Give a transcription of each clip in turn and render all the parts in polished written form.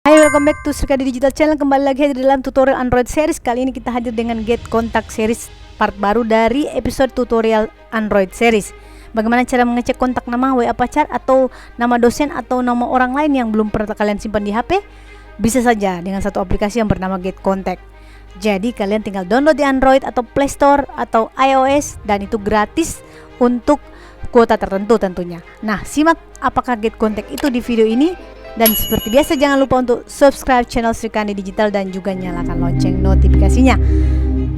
Hai, welcome back to Srikadi Digital Channel. Kembali lagi di dalam tutorial Android series. Kali ini kita hadir dengan Get Contact series part baru dari episode tutorial Android series. Bagaimana cara mengecek kontak nama, WA pacar, atau nama dosen, atau nama orang lain yang belum pernah kalian simpan di HP? Bisa saja dengan satu aplikasi yang bernama Get Contact. Jadi kalian tinggal download di Android atau Play Store atau iOS, dan itu gratis untuk kuota tertentu tentunya. Nah, simak apakah Get Contact itu di video ini. Dan seperti biasa jangan lupa untuk subscribe channel Srikandi Digital dan juga nyalakan lonceng notifikasinya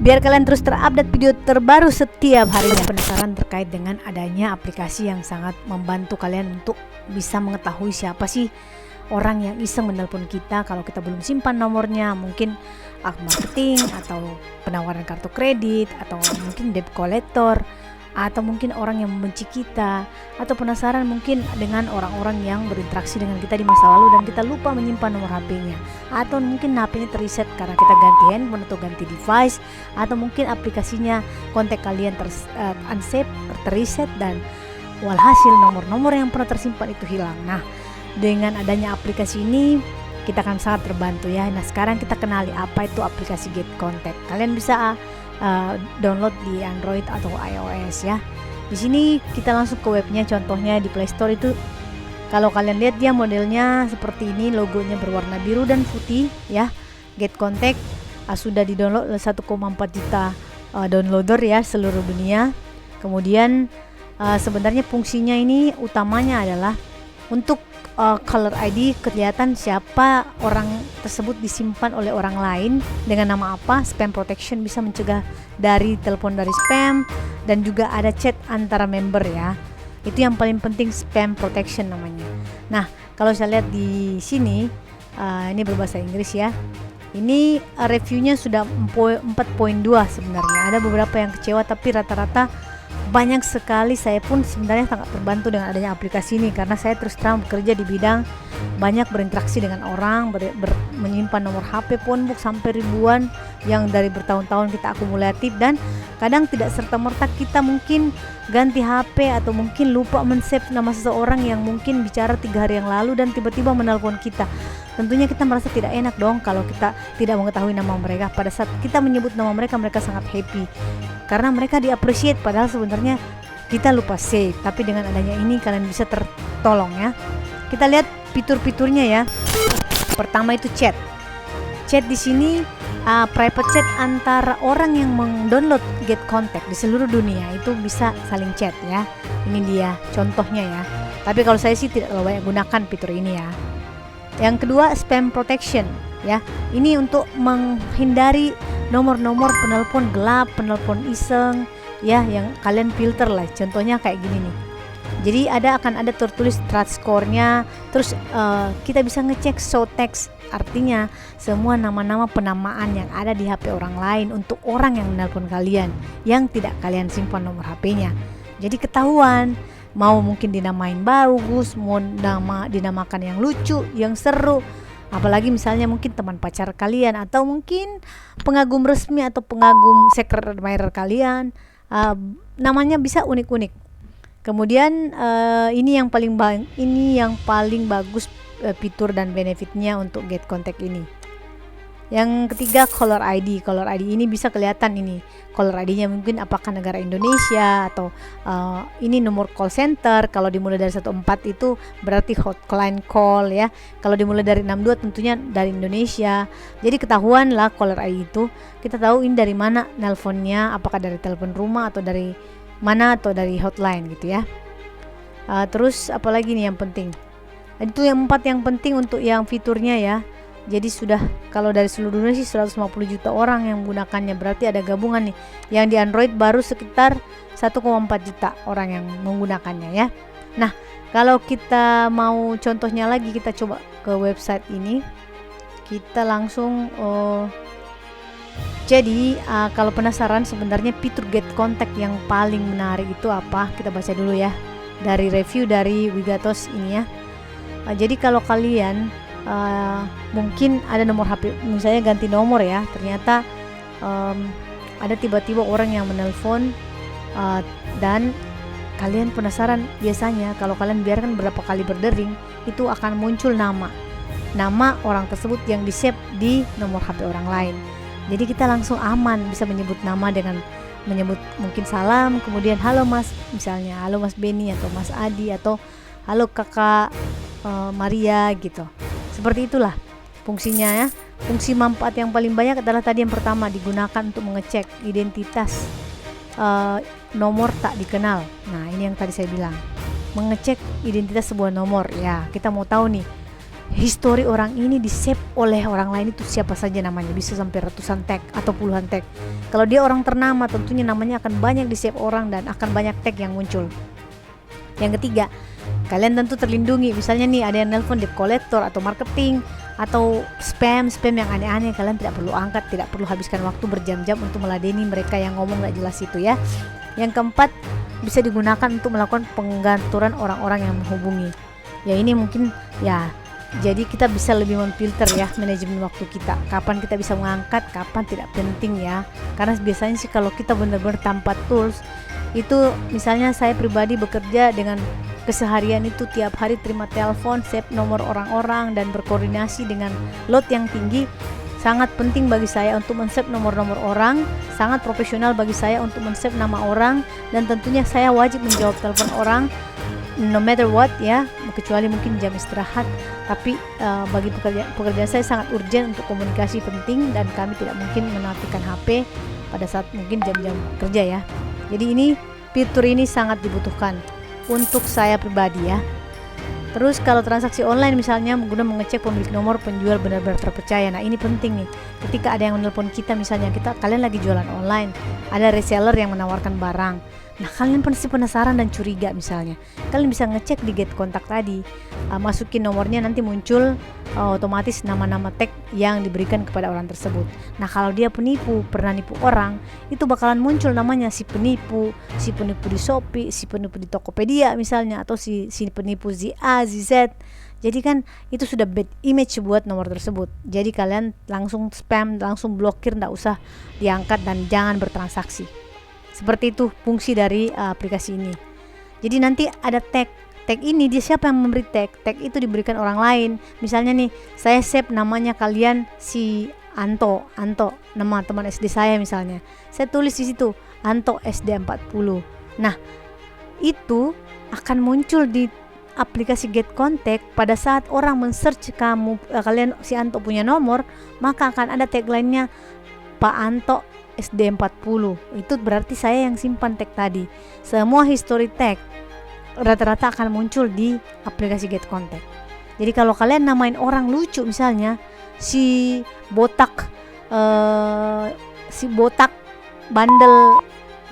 biar kalian terus terupdate video terbaru setiap harinya. Penasaran terkait dengan adanya aplikasi yang sangat membantu kalian untuk bisa mengetahui siapa sih orang yang iseng menelpon kita kalau kita belum simpan nomornya, mungkin marketing atau penawaran kartu kredit, atau mungkin debt collector, atau mungkin orang yang membenci kita, atau penasaran mungkin dengan orang-orang yang berinteraksi dengan kita di masa lalu dan kita lupa menyimpan nomor HP-nya, atau mungkin HP-nya terreset karena kita ganti handphone atau ganti device, atau mungkin aplikasinya kontak kalian unsafe, terreset, dan walhasil nomor-nomor yang pernah tersimpan itu hilang. Nah, dengan adanya aplikasi ini kita akan sangat terbantu ya. Nah, sekarang kita kenali apa itu aplikasi Get Contact. Kalian bisa download di Android atau iOS ya. Di sini kita langsung ke webnya, contohnya di Play Store itu. Kalau kalian lihat dia modelnya seperti ini, logonya berwarna biru dan putih ya. Get Contact sudah di-download 1,4 juta downloader ya seluruh dunia. Kemudian sebenarnya fungsinya ini utamanya adalah untuk caller ID, kelihatan siapa orang tersebut disimpan oleh orang lain dengan nama apa. Spam protection, bisa mencegah dari telepon dari spam, dan juga ada chat antara member ya. Itu yang paling penting, spam protection namanya. Nah, kalau saya lihat di sini ini berbahasa Inggris ya. Ini reviewnya sudah 4.2 sebenarnya. Ada beberapa yang kecewa, tapi rata-rata banyak sekali. Saya pun sebenarnya sangat terbantu dengan adanya aplikasi ini, karena saya terus terang bekerja di bidang banyak berinteraksi dengan orang, menyimpan nomor HP phonebook sampai ribuan yang dari bertahun-tahun kita akumulatif, dan kadang tidak serta-merta kita mungkin ganti HP atau mungkin lupa men-save nama seseorang yang mungkin bicara 3 hari yang lalu dan tiba-tiba menelpon kita. Tentunya kita merasa tidak enak dong kalau kita tidak mengetahui nama mereka. Pada saat kita menyebut nama mereka, mereka sangat happy karena mereka di-appreciate, padahal sebenarnya kita lupa save. Tapi dengan adanya ini kalian bisa tertolong ya. Kita lihat fitur-fiturnya ya. Pertama itu chat. Chat di sini private chat antara orang yang mendownload Get Contact di seluruh dunia itu bisa saling chat ya. Ini dia contohnya ya. Tapi kalau saya sih tidak terlalu banyak gunakan fitur ini ya. Yang kedua, spam protection ya. Ini untuk menghindari nomor-nomor penelpon gelap, penelpon iseng ya, yang kalian filter lah. Contohnya kayak gini nih. Jadi akan ada tertulis trust score-nya. Terus kita bisa ngecek show text, artinya semua nama-nama penamaan yang ada di HP orang lain untuk orang yang menelpon kalian yang tidak kalian simpan nomor HP-nya. Jadi ketahuan, mau mungkin dinamain bagus, mau dinamakan yang lucu, yang seru. Apalagi misalnya mungkin teman pacar kalian, atau mungkin pengagum resmi atau pengagum secret admirer kalian, namanya bisa unik-unik. Kemudian ini yang paling bagus fitur dan benefitnya untuk Get Contact ini. Yang ketiga, caller ID. Caller ID ini bisa kelihatan, ini caller ID-nya mungkin apakah negara Indonesia, atau ini nomor call center. Kalau dimulai dari 14 itu berarti hotline call ya. Kalau dimulai dari 62 tentunya dari Indonesia. Jadi ketahuan lah caller ID itu. Kita tahu ini dari mana nelponnya, apakah dari telepon rumah atau dari mana, atau dari hotline gitu ya. Terus apalagi nih yang penting? Itu yang 4 yang penting untuk yang fiturnya ya. Jadi sudah, kalau dari seluruh dunia sih 150 juta orang yang menggunakannya, berarti ada gabungan nih. Yang di Android baru sekitar 1,4 juta orang yang menggunakannya ya. Nah, kalau kita mau contohnya lagi, kita coba ke website ini. Kita langsung jadi kalau penasaran sebenarnya fitur Get Contact yang paling menarik itu apa, kita baca dulu ya dari review dari Wigatos ini ya. Jadi kalau kalian mungkin ada nomor HP, misalnya ganti nomor ya, ternyata ada tiba-tiba orang yang menelpon, dan kalian penasaran. Biasanya kalau kalian biarkan berapa kali berdering, itu akan muncul nama nama orang tersebut yang di-save di nomor HP orang lain. Jadi kita langsung aman bisa menyebut nama dengan menyebut mungkin salam, kemudian halo Mas, misalnya halo Mas Beni atau Mas Adi atau halo Kakak Maria gitu. Seperti itulah fungsinya ya. Fungsi manfaat yang paling banyak adalah tadi yang pertama, digunakan untuk mengecek identitas nomor tak dikenal. Nah, ini yang tadi saya bilang, mengecek identitas sebuah nomor. Ya, kita mau tahu nih histori orang ini di-save oleh orang lain itu siapa saja namanya, bisa sampai ratusan tag atau puluhan tag. Kalau dia orang ternama, tentunya namanya akan banyak di-save orang dan akan banyak tag yang muncul. Yang ketiga, kalian tentu terlindungi. Misalnya nih ada yang nelpon debt collector atau marketing atau spam yang aneh-aneh, kalian tidak perlu angkat, tidak perlu habiskan waktu berjam-jam untuk meladeni mereka yang ngomong gak jelas itu ya. Yang keempat, bisa digunakan untuk melakukan pengganturan orang-orang yang menghubungi. Ya ini mungkin ya, jadi kita bisa lebih memfilter ya manajemen waktu kita, kapan kita bisa mengangkat, kapan tidak penting ya. Karena biasanya sih kalau kita benar-benar tanpa tools itu, misalnya saya pribadi bekerja dengan keseharian itu tiap hari terima telepon, save nomor orang-orang dan berkoordinasi dengan load yang tinggi. Sangat penting bagi saya untuk men-save nomor-nomor orang, sangat profesional bagi saya untuk men-save nama orang, dan tentunya saya wajib menjawab telepon orang no matter what ya, kecuali mungkin jam istirahat. Tapi bagi pekerjaan saya sangat urgent untuk komunikasi penting, dan kami tidak mungkin menatikan HP pada saat mungkin jam-jam kerja ya. Jadi ini fitur ini sangat dibutuhkan untuk saya pribadi ya. Terus kalau transaksi online misalnya guna mengecek pemilik nomor penjual benar-benar terpercaya. Nah ini penting nih, ketika ada yang menelpon kita, misalnya kalian lagi jualan online, ada reseller yang menawarkan barang. Nah kalian pasti penasaran dan curiga, misalnya kalian bisa ngecek di get kontak tadi, masukin nomornya, nanti muncul otomatis nama-nama tag yang diberikan kepada orang tersebut. Nah kalau dia penipu, pernah nipu orang, itu bakalan muncul namanya si penipu di Shopee, si penipu di Tokopedia misalnya, atau si penipu ZA, ZZ. Jadi kan itu sudah bad image buat nomor tersebut. Jadi kalian langsung spam, langsung blokir, nggak usah diangkat dan jangan bertransaksi. Seperti itu fungsi dari aplikasi ini. Jadi nanti ada tag ini, dia siapa yang memberi tag itu diberikan orang lain. Misalnya nih, saya save namanya kalian si Anto, nama teman SD saya misalnya. Saya tulis di situ Anto SD 40. Nah, itu akan muncul di aplikasi Get Contact pada saat orang men-search kalian si Anto punya nomor, maka akan ada tagline-nya Pak Anto SD 40. Itu berarti saya yang simpan tag tadi. Semua history tag rata-rata akan muncul di aplikasi Get Contact. Jadi kalau kalian namain orang lucu, misalnya si botak bandel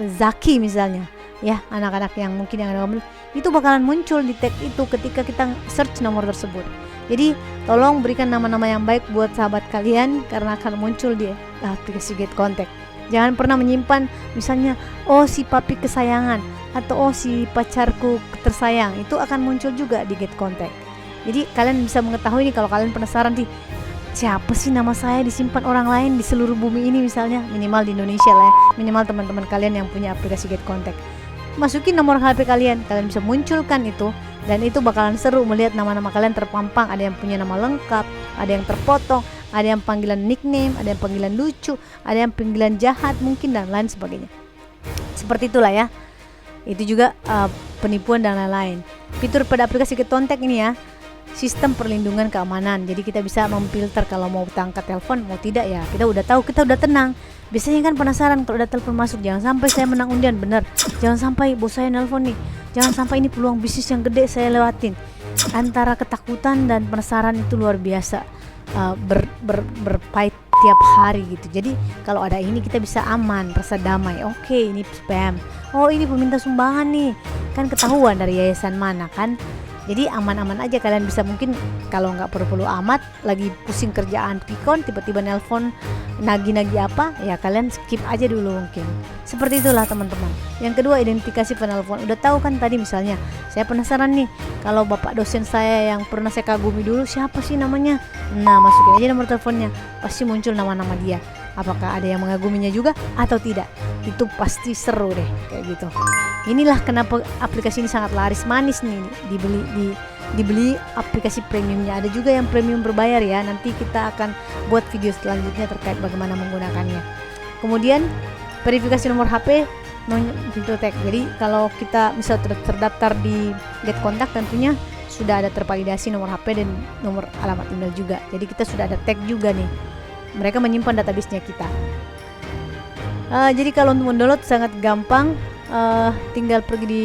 Zaki misalnya ya, anak-anak yang mungkin yang ada, itu bakalan muncul di tag itu ketika kita search nomor tersebut. Jadi tolong berikan nama-nama yang baik buat sahabat kalian, karena akan muncul di aplikasi Get Contact. Jangan pernah menyimpan misalnya si papi kesayangan atau si pacarku tersayang, itu akan muncul juga di Get Contact. Jadi kalian bisa mengetahui nih, kalau kalian penasaran sih siapa sih nama saya disimpan orang lain di seluruh bumi ini, misalnya minimal di Indonesia lah ya, minimal teman-teman kalian yang punya aplikasi Get Contact. Masukin nomor HP kalian bisa munculkan itu, dan itu bakalan seru melihat nama-nama kalian terpampang. Ada yang punya nama lengkap, ada yang terpotong, ada yang panggilan nickname, ada yang panggilan lucu, ada yang panggilan jahat mungkin, dan lain sebagainya. Seperti itulah ya. Itu juga penipuan dan lain-lain. Fitur pada aplikasi Get Contact ini ya, sistem perlindungan keamanan. Jadi kita bisa memfilter kalau mau kita angkat telepon, mau tidak ya. Kita udah tahu, kita udah tenang. Biasanya kan penasaran kalau ada telepon masuk, jangan sampai saya menang undian, bener. Jangan sampai bos saya nelpon nih. Jangan sampai ini peluang bisnis yang gede saya lewatin. Antara ketakutan dan penasaran itu luar biasa. Berfight tiap hari gitu. Jadi kalau ada ini kita bisa aman, rasa damai. Oke, ini spam. Oh, ini peminta sumbangan nih. Kan ketahuan dari yayasan mana kan. Jadi aman-aman aja, kalian bisa mungkin kalau nggak perlu amat, lagi pusing kerjaan pikon, tiba-tiba nelpon nagi-nagi apa, ya kalian skip aja dulu mungkin. Seperti itulah teman-teman. Yang kedua, identifikasi penelpon. Udah tahu kan tadi, misalnya saya penasaran nih, kalau bapak dosen saya yang pernah saya kagumi dulu siapa sih namanya, nah masukin aja nomor teleponnya, pasti muncul nama-nama dia. Apakah ada yang mengaguminya juga atau tidak, itu pasti seru deh kayak gitu. Inilah kenapa aplikasi ini sangat laris manis nih dibeli dibeli aplikasi premiumnya. Ada juga yang premium berbayar ya. Nanti kita akan buat video selanjutnya terkait bagaimana menggunakannya. Kemudian verifikasi nomor HP pintu tag. Jadi kalau kita misal terdaftar di Get Contact, tentunya sudah ada tervalidasi nomor HP dan nomor alamat email juga. Jadi kita sudah ada tag juga nih. Mereka menyimpan database-nya kita. Jadi kalau untuk mendownload sangat gampang, tinggal pergi di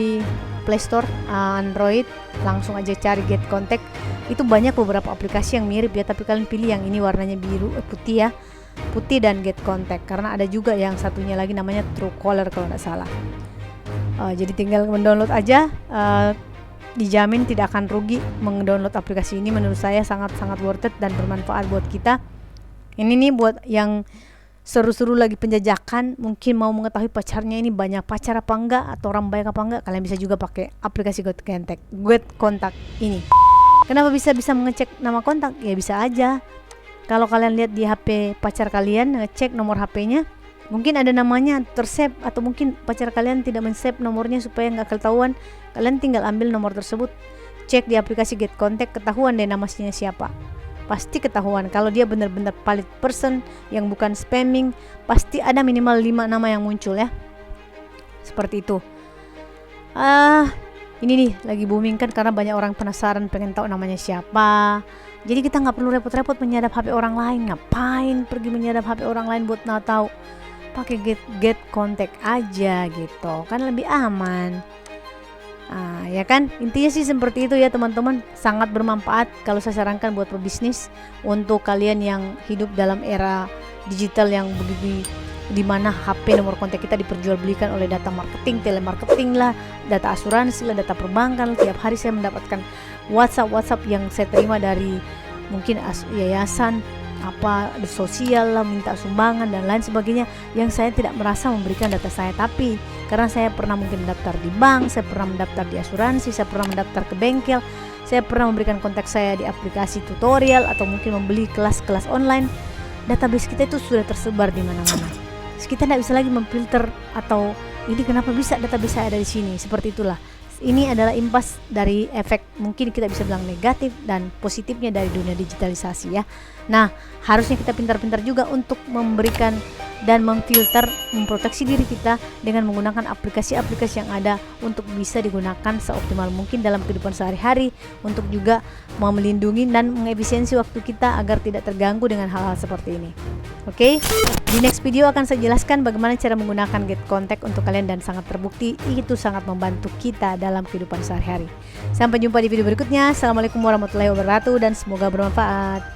Play Store Android, langsung aja cari Get Contact. Itu banyak beberapa aplikasi yang mirip ya, tapi kalian pilih yang ini warnanya putih ya, putih dan Get Contact. Karena ada juga yang satunya lagi namanya Truecaller kalau nggak salah. Jadi tinggal mendownload aja, dijamin tidak akan rugi mendownload aplikasi ini. Menurut saya sangat-sangat worth it dan bermanfaat buat kita. Ini nih buat yang seru-seru lagi penjajakan, mungkin mau mengetahui pacarnya ini banyak pacar apa enggak atau orang baik apa enggak, kalian bisa juga pakai aplikasi Get Contact ini. Kenapa bisa mengecek nama kontak? Ya bisa aja. Kalau kalian lihat di HP pacar kalian, ngecek nomor HP-nya, mungkin ada namanya tersave, atau mungkin pacar kalian tidak men-save nomornya supaya nggak ketahuan. Kalian tinggal ambil nomor tersebut, cek di aplikasi Get Contact, ketahuan deh namanya siapa. Pasti ketahuan. Kalau dia benar-benar valid person yang bukan spamming, pasti ada minimal 5 nama yang muncul ya. Seperti itu. Ini nih lagi booming kan, karena banyak orang penasaran pengen tahu namanya siapa. Jadi kita nggak perlu repot-repot menyadap HP orang lain. Ngapain pergi menyadap HP orang lain buat tahu? Pakai Get Contact aja gitu, kan lebih aman. Ya kan, intinya sih seperti itu ya teman-teman. Sangat bermanfaat kalau saya sarankan buat pebisnis, untuk kalian yang hidup dalam era digital yang begitu, di mana HP nomor kontak kita diperjualbelikan oleh data marketing, telemarketing lah, data asuransi lah, data perbankan. Tiap hari saya mendapatkan WhatsApp yang saya terima dari mungkin yayasan apa di sosial lah, minta sumbangan dan lain sebagainya, yang saya tidak merasa memberikan data saya. Tapi karena saya pernah mungkin mendaftar di bank, saya pernah mendaftar di asuransi, saya pernah mendaftar ke bengkel, saya pernah memberikan kontak saya di aplikasi tutorial, atau mungkin membeli kelas-kelas online, database kita itu sudah tersebar di mana-mana. Kita tidak bisa lagi memfilter atau ini kenapa bisa database saya ada di sini. Seperti itulah. Ini adalah impas dari efek, mungkin kita bisa bilang negatif dan positifnya dari dunia digitalisasi ya. Nah, harusnya kita pintar-pintar juga untuk memberikan dan memfilter, memproteksi diri kita dengan menggunakan aplikasi-aplikasi yang ada untuk bisa digunakan seoptimal mungkin dalam kehidupan sehari-hari, untuk juga mau melindungi dan mengefisiensi waktu kita agar tidak terganggu dengan hal-hal seperti ini. Oke, di next video akan saya jelaskan bagaimana cara menggunakan Get Contact untuk kalian, dan sangat terbukti itu sangat membantu kita dalam kehidupan sehari-hari. Sampai jumpa di video berikutnya. Assalamualaikum warahmatullahi wabarakatuh dan semoga bermanfaat.